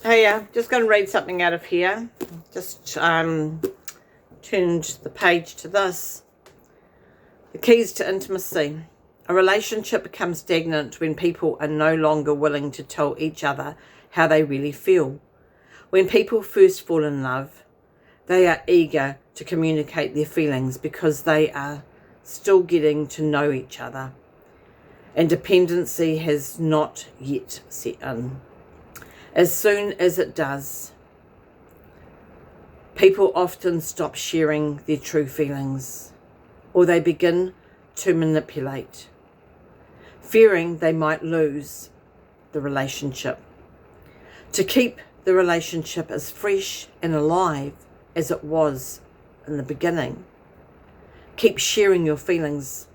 Hey, just going to read something out of here. Just turned the page to this. The keys to intimacy. A relationship becomes stagnant when people are no longer willing to tell each other how they really feel. When people first fall in love, they are eager to communicate their feelings because they are still getting to know each other, and dependency has not yet set in. As soon as it does, people often stop sharing their true feelings, or they begin to manipulate, fearing they might lose the relationship. To keep the relationship as fresh and alive as it was in the beginning, keep sharing your feelings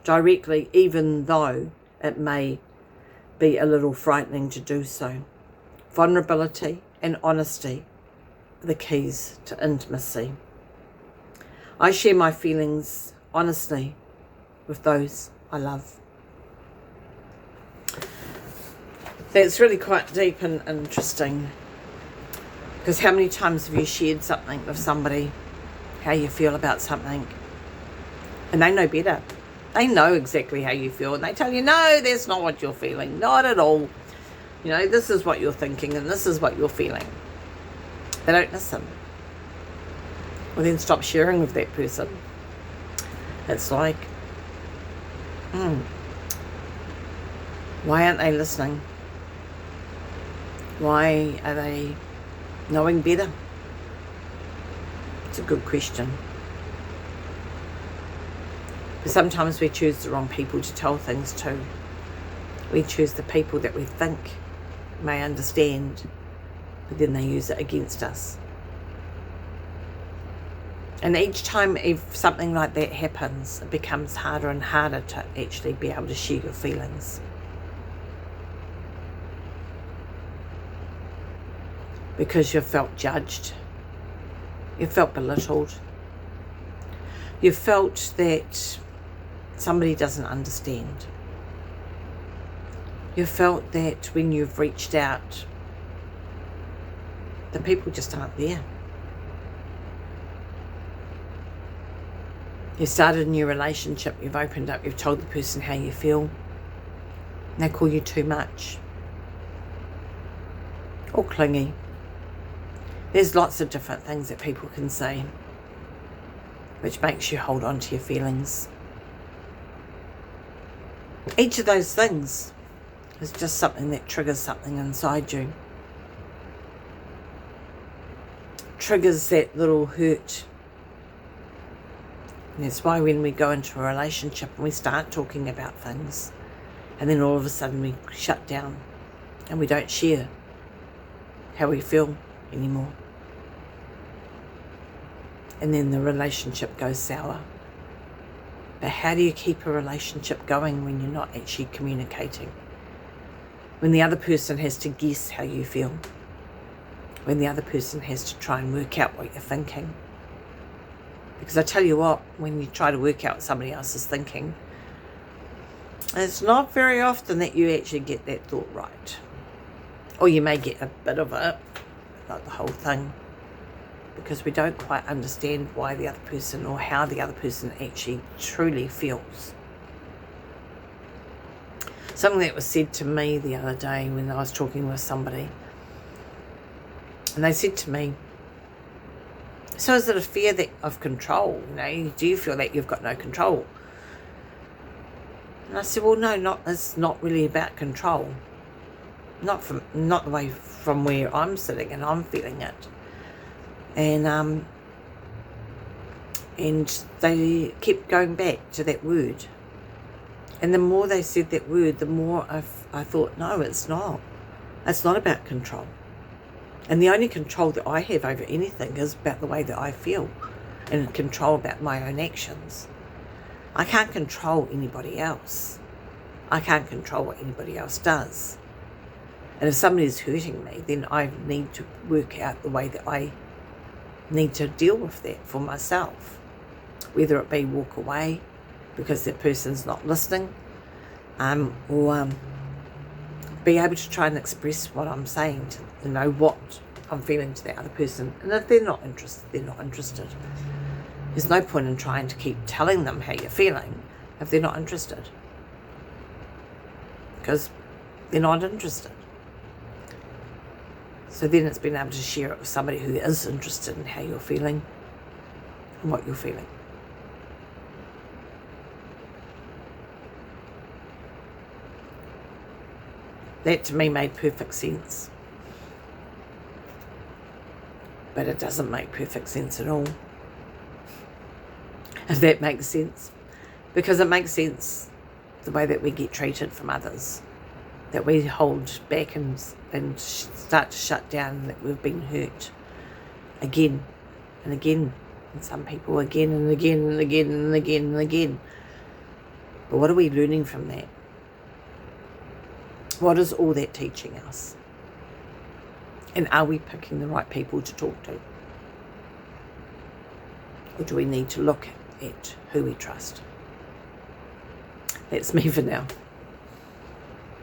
directly, even though it may be a little frightening to do so. Vulnerability and honesty are the keys to intimacy. I share my feelings honestly with those I love. That's really quite deep and interesting, because how many times have you shared something with somebody, how you feel about something, and they know better. They know exactly how you feel, and they tell you, no, that's not what you're feeling, not at all. You know, this is what you're thinking and this is what you're feeling. They don't listen. Well, then stop sharing with that person. It's like, why aren't they listening? Why are they knowing better? It's a good question. But sometimes we choose the wrong people to tell things to. We choose the people that we think may understand, but then they use it against us. And each time if something like that happens, it becomes harder and harder to actually be able to share your feelings. Because you've felt judged, you've felt belittled, you've felt that somebody doesn't understand. You felt that when you've reached out, the people just aren't there. You started a new relationship, you've opened up, you've told the person how you feel, and they call you too much or clingy. There's lots of different things that people can say which makes you hold on to your feelings. Each of those things is just something that triggers something inside you. Triggers that little hurt. And that's why when we go into a relationship and we start talking about things, and then all of a sudden we shut down and we don't share how we feel anymore. And then the relationship goes sour. But how do you keep a relationship going when you're not actually communicating? When the other person has to guess how you feel. When the other person has to try and work out what you're thinking. Because I tell you what, when you try to work out what somebody else is thinking, it's not very often that you actually get that thought right. Or you may get a bit of it, but not the whole thing. Because we don't quite understand why the other person or how the other person actually truly feels. Something that was said to me the other day when I was talking with somebody, and they said to me, so is it a fear of control? You know, do you feel that you've got no control? And I said, well, no, it's not really about control. Not the way from where I'm sitting and I'm feeling it. And they kept going back to that word. And the more they said that word, the more I thought, no, it's not. It's not about control. And the only control that I have over anything is about the way that I feel, and control about my own actions. I can't control anybody else. I can't control what anybody else does. And if somebody's hurting me, then I need to work out the way that I need to deal with that for myself. Whether it be walk away because that person's not listening, or be able to try and express what I'm saying to know what I'm feeling to that other person. And if they're not interested, they're not interested. There's no point in trying to keep telling them how you're feeling if they're not interested, because they're not interested. So then it's being able to share it with somebody who is interested in how you're feeling and what you're feeling. That to me made perfect sense. But it doesn't make perfect sense at all. If that makes sense. Because it makes sense the way that we get treated from others. That we hold back and start to shut down, that we've been hurt again and again. And some people again and again and again and again and again. But what are we learning from that? What is all that teaching us? And are we picking the right people to talk to? Or do we need to look at who we trust? That's me for now.